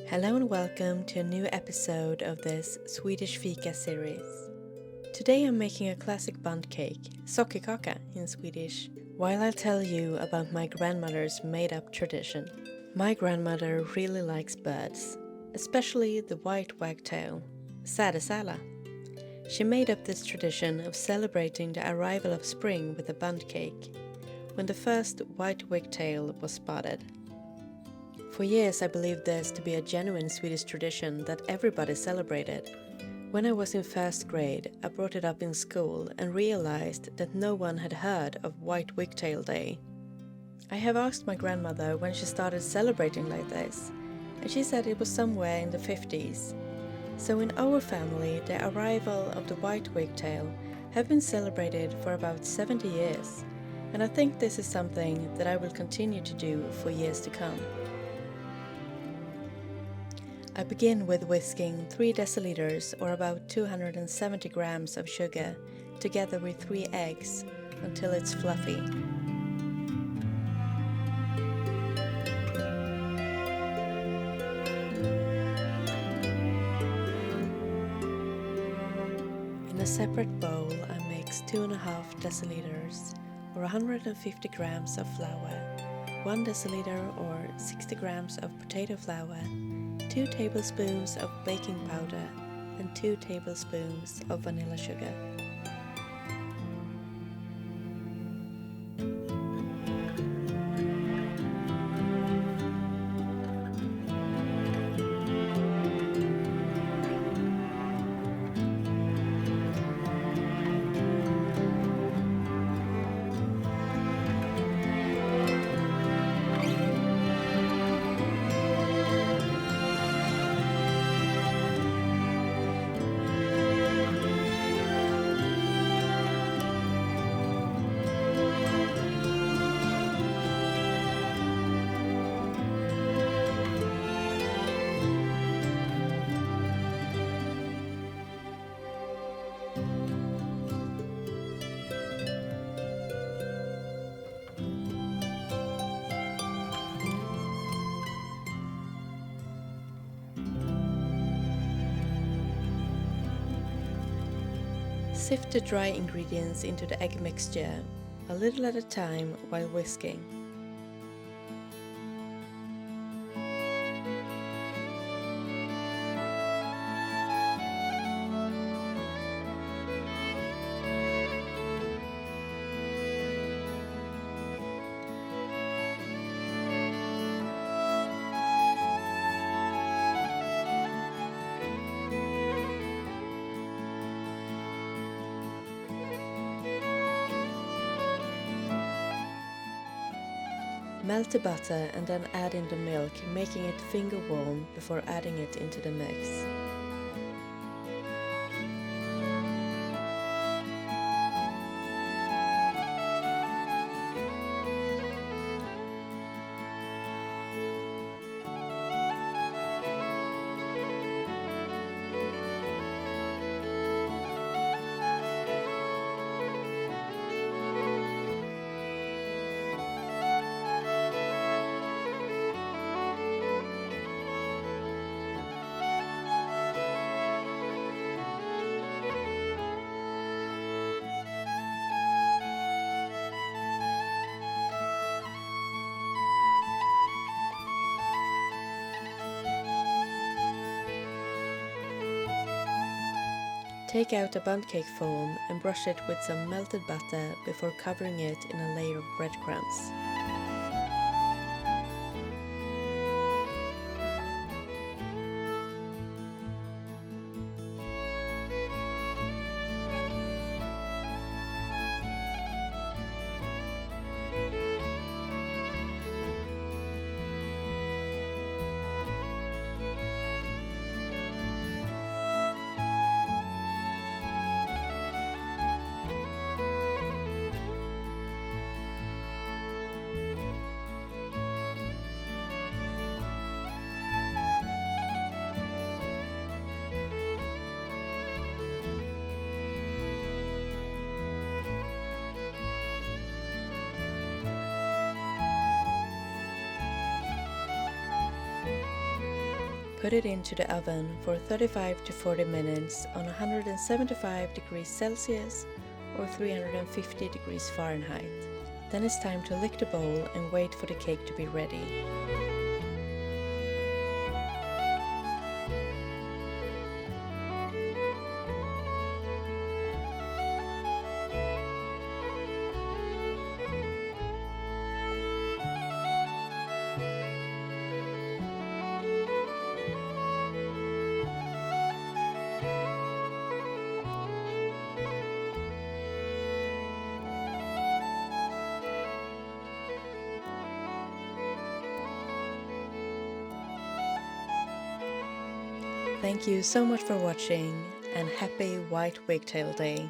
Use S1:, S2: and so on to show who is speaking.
S1: Hello and welcome to a new episode of this Swedish Fika series. Today I'm making a classic bundt cake, SOCKERKAKA in Swedish, while I'll tell you about my grandmother's made-up tradition. My grandmother really likes birds, especially the white wagtail, sädesärla. She made up this tradition of celebrating the arrival of spring with a bundt cake, when the first white wagtail was spotted. For years I believed this to be a genuine Swedish tradition that everybody celebrated. When I was in first grade, I brought it up in school and realized that no one had heard of White Wagtail Day. I have asked my grandmother when she started celebrating like this, and she said it was somewhere in the 50s. So in our family, the arrival of the white wagtail have been celebrated for about 70 years, and I think this is something that I will continue to do for years to come. I begin with whisking 3 deciliters or about 270 grams of sugar together with 3 eggs until it's fluffy. In a separate bowl I mix 2.5 deciliters or 150 grams of flour, 1 deciliter or 60 grams of potato flour, 2 tablespoons of baking powder and 2 tablespoons of vanilla sugar. Sift the dry ingredients into the egg mixture, a little at a time while whisking. Melt the butter and then add in the milk, making it finger warm before adding it into the mix. Take out a bundt cake foam and brush it with some melted butter before covering it in a layer of breadcrumbs. Put it into the oven for 35 to 40 minutes on 175 degrees Celsius or 350 degrees Fahrenheit. Then it's time to lick the bowl and wait for the cake to be ready. Thank you so much for watching, and happy White Wagtail Day!